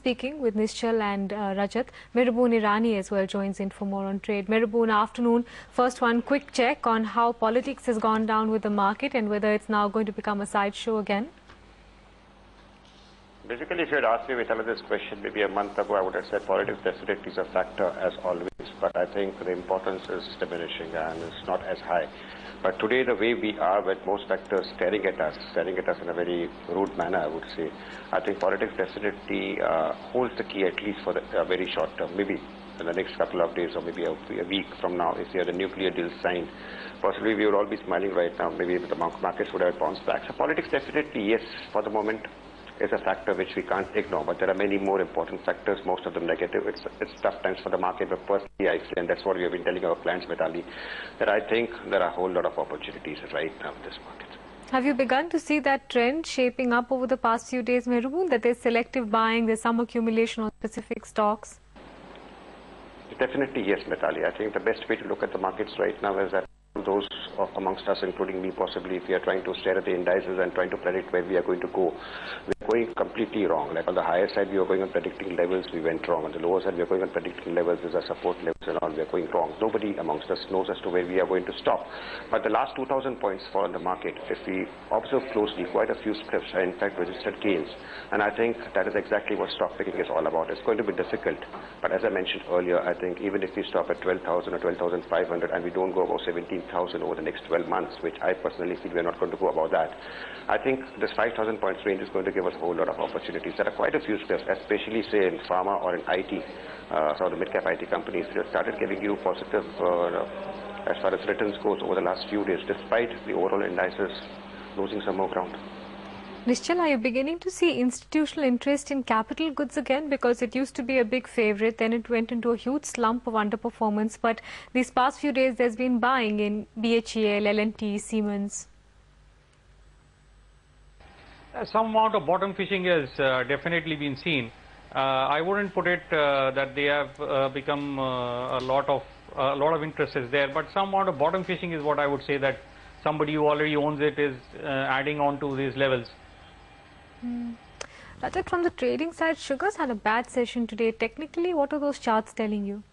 speaking with Nischal and Rajat. Mehraboon Irani as well joins in for more on trade. Mehraboon, afternoon. First one, quick check on how politics has gone down with the market and whether it's now going to become a sideshow again. Basically, if you had asked me with this question maybe a month ago, I would have said politics definitely is a factor as always, but I think the importance is diminishing and it's not as high. But today, the way we are, with most factors staring at us in a very rude manner, I would say, I think politics definitely holds the key, at least for the very short term, maybe in the next couple of days or maybe a week from now, if you have the nuclear deal signed. Possibly we would all be smiling right now, maybe the markets would have bounced back. So politics definitely, yes, for the moment, is a factor which we can't ignore, but there are many more important factors, most of them negative. It's tough times for the market, but personally I say, and that's what we have been telling our clients, Mitali, that I think there are a whole lot of opportunities right now in this market. Have you begun to see that trend shaping up over the past few days, Mehraboon, that there's selective buying, there's some accumulation on specific stocks? Definitely yes, Mitali. I think the best way to look at the markets right now is that those amongst us, including me possibly, if we are trying to stare at the indices and trying to predict where we are going to go, we are going completely wrong. Like on the higher side, we were going on predicting levels, we went wrong. On the lower side, we are going on predicting levels, these are support levels and all, we are going wrong. Nobody amongst us knows as to where we are going to stop. But the last 2,000 points fall in the market, if we observe closely, quite a few scripts are in fact registered gains. And I think that is exactly what stock picking is all about. It's going to be difficult. But as I mentioned earlier, I think even if we stop at 12,000 or 12,500 and we don't go above 17,000 over the next 12 months, which I personally feel we are not going to go above that, I think this 5,000 points range is going to give us a whole lot of opportunities. There are quite a few scripts, especially say in pharma or in IT, some of the mid-cap IT companies that started giving you positive as far as returns goes over the last few days, despite the overall indices losing some more ground. Nischal, are you beginning to see institutional interest in capital goods again? Because it used to be a big favorite, then it went into a huge slump of underperformance. But these past few days, there's been buying in BHEL, L&T, Siemens. Some amount of bottom fishing has definitely been seen. I wouldn't put it that they have become a lot of interest is there, but some amount of bottom fishing is what I would say, that somebody who already owns it is adding on to these levels. Rajat, from the trading side, sugars had a bad session today. Technically, what are those charts telling you?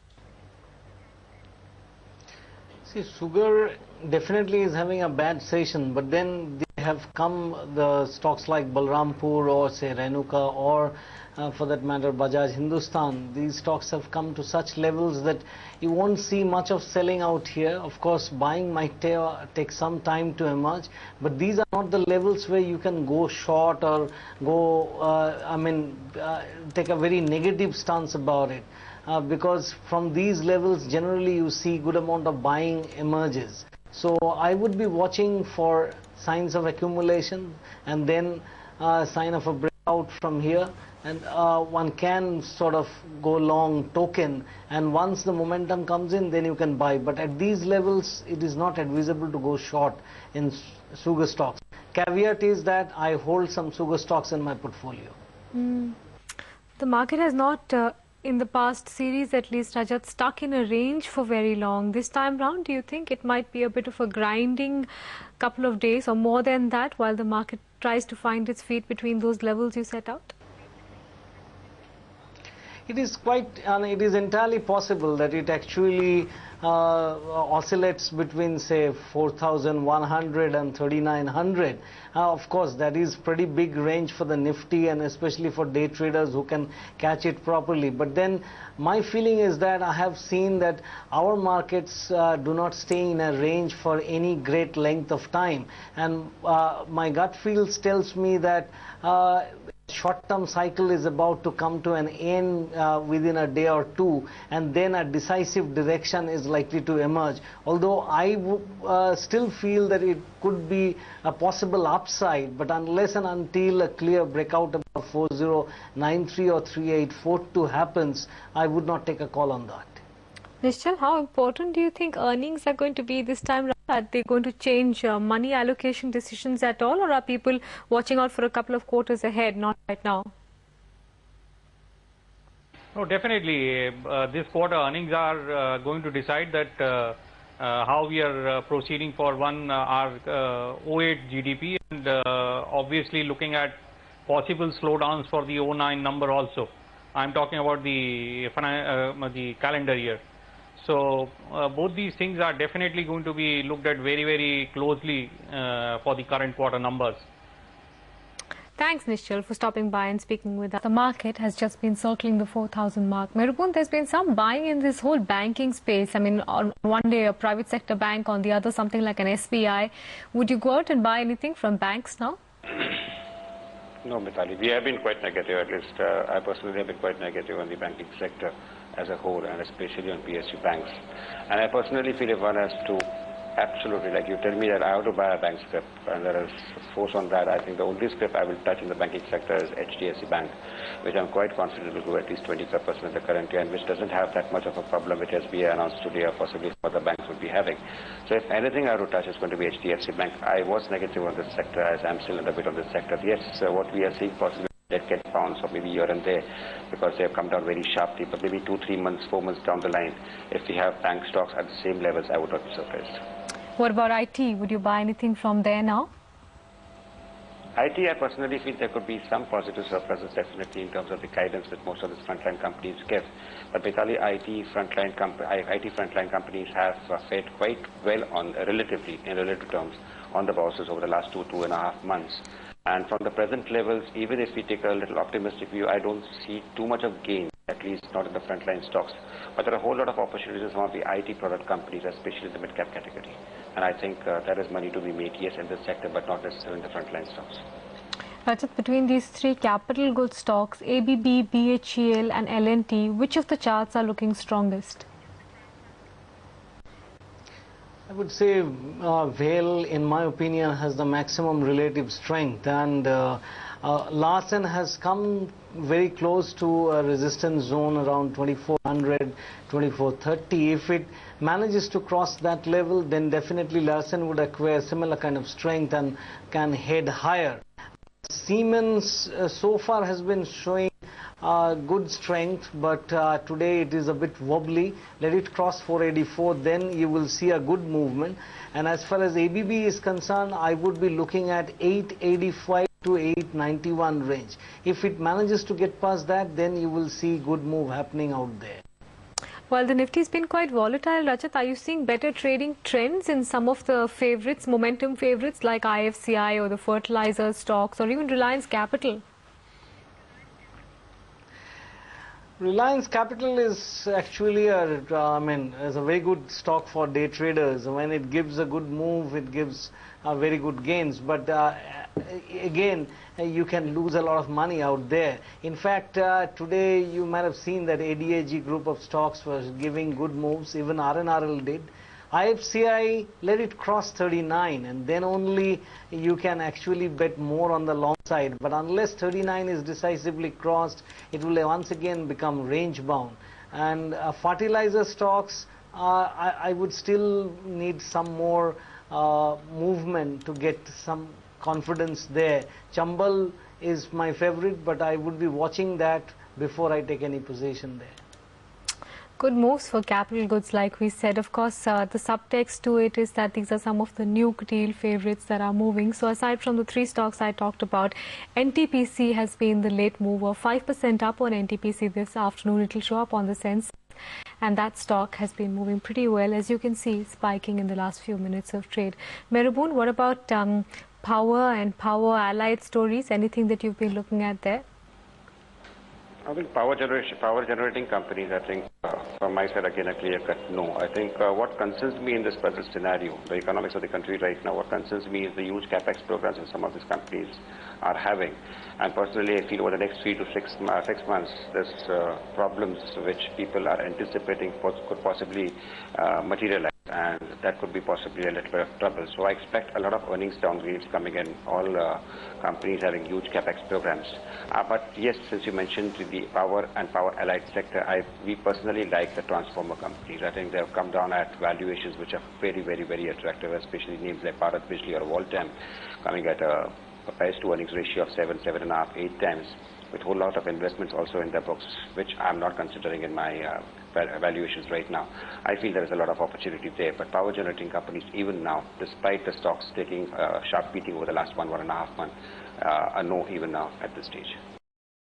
See, sugar definitely is having a bad session, but then they have come, the stocks like Balrampur or say Renuka or for that matter Bajaj Hindustan, these stocks have come to such levels that you won't see much of selling out here. Of course, buying might take some time to emerge, but these are not the levels where you can go short or go, take a very negative stance about it. Because from these levels generally you see good amount of buying emerges. So I would be watching for signs of accumulation and then sign of a breakout from here, and one can sort of go long token, and once the momentum comes in then you can buy. But at these levels it is not advisable to go short in sugar stocks. Caveat is that I hold some sugar stocks in my portfolio. The market has not in the past series at least, Rajat, stuck in a range for very long. This time round, do you think it might be a bit of a grinding couple of days or more than that while the market tries to find its feet between those levels you set out? It is it is entirely possible that it actually oscillates between say 4,100 and 3,900. Of course, that is pretty big range for the Nifty and especially for day traders who can catch it properly. But then my feeling is that I have seen that our markets do not stay in a range for any great length of time, and my gut feels tells me that short-term cycle is about to come to an end within a day or two, and then a decisive direction is likely to emerge. Although I still feel that it could be a possible upside, but unless and until a clear breakout above 4093 or 3842 happens, I would not take a call on that. Nischal, how important do you think earnings are going to be this time round? Are they going to change money allocation decisions at all, or are people watching out for a couple of quarters ahead, not right now? No, definitely. This quarter earnings are going to decide that how we are proceeding for our 08 GDP, and obviously looking at possible slowdowns for the 09 number also. I'm talking about the calendar year. So both these things are definitely going to be looked at very, very closely for the current quarter numbers. Thanks, Nishchal, for stopping by and speaking with us. The market has just been circling the 4,000 mark. Mehraboon, there's been some buying in this whole banking space. I mean, on one day a private sector bank, on the other something like an SBI. Would you go out and buy anything from banks now? No, Mithali, we have been quite negative, at least I personally have been quite negative on the banking sector as a whole, and especially on PSU banks. And I personally feel if one has to absolutely, like you tell me that I have to buy a bank scrip, and there is force on that. I think the only scrip I will touch in the banking sector is HDFC Bank, which I'm quite confident will grow at least 25% in the current year, and which doesn't have that much of a problem which SBI announced today or possibly other banks would be having. So if anything I have to touch is going to be HDFC Bank. I was negative on this sector, as I'm still in a bit on this sector. Yes, what we are seeing possibly that get pounds or maybe here and there because they have come down very sharply, but maybe 2, 3 months, 4 months down the line, if we have bank stocks at the same levels, I would not be surprised. What about IT? Would you buy anything from there now? IT, I personally feel there could be some positive surprises definitely in terms of the guidance that most of the frontline companies give. But Mithali, IT frontline companies have fared quite well in relative terms on the bourses over the last 2.5 months. And from the present levels, even if we take a little optimistic view, I don't see too much of gain, at least not in the frontline stocks. But there are a whole lot of opportunities in some of the IT product companies, especially in the mid-cap category. And I think there is money to be made, yes, in this sector, but not necessarily in the frontline stocks. Rajat, between these three capital goods stocks, ABB, BHEL and L&T, which of the charts are looking strongest? I would say Vale, in my opinion, has the maximum relative strength, and Larsen has come very close to a resistance zone around 2400, 2430. If it manages to cross that level, then definitely Larsen would acquire similar kind of strength and can head higher. Siemens so far has been showing good strength, but today it is a bit wobbly. Let it cross 484, then you will see a good movement. And as far as ABB is concerned, I would be looking at 885 to 891 range. If it manages to get past that, then you will see good move happening out there. Well, the Nifty has been quite volatile. Rajat, are you seeing better trading trends in some of the favorites, momentum favorites like IFCI or the fertilizer stocks or even Reliance Capital? Reliance Capital is actually is a very good stock for day traders. When it gives a good move, it gives very good gains. But again, you can lose a lot of money out there. In fact, today you might have seen that ADAG group of stocks was giving good moves. Even RNRL did. IFCI, let it cross 39 and then only you can actually bet more on the long side. But unless 39 is decisively crossed, it will once again become range bound. And fertilizer stocks, I would still need some more movement to get some confidence there. Chambal is my favorite, but I would be watching that before I take any position there. Good moves for capital goods, like we said. Of course, the subtext to it is that these are some of the nuke deal favorites that are moving. So aside from the three stocks I talked about, NTPC has been the late mover, 5% up on NTPC this afternoon. It will show up on the Sense. And that stock has been moving pretty well, as you can see, spiking in the last few minutes of trade. Mehraboon, what about power and power allied stories? Anything that you've been looking at there? I think power generating companies, I think from my side again a clear cut no. I think what concerns me in this present scenario, the economics of the country right now, what concerns me is the huge capex programs that some of these companies are having. And personally I feel over the next 3 to 6 months, there's problems which people are anticipating could possibly materialize. And that could be possibly a little bit of trouble. So I expect a lot of earnings downgrades coming in, all companies having huge capex programs. But yes, since you mentioned the power and power allied sector, we personally like the transformer companies. I think they have come down at valuations which are very, very, very attractive, especially names like Bharat Bijli or Voltam coming at a price to earnings ratio of 7, 7.5, 8 times, with a whole lot of investments also in their books, which I'm not considering in my valuations right now. I feel there is a lot of opportunity there, but power generating companies, even now, despite the stocks taking a sharp beating over the last 1.5 months, are no even now at this stage.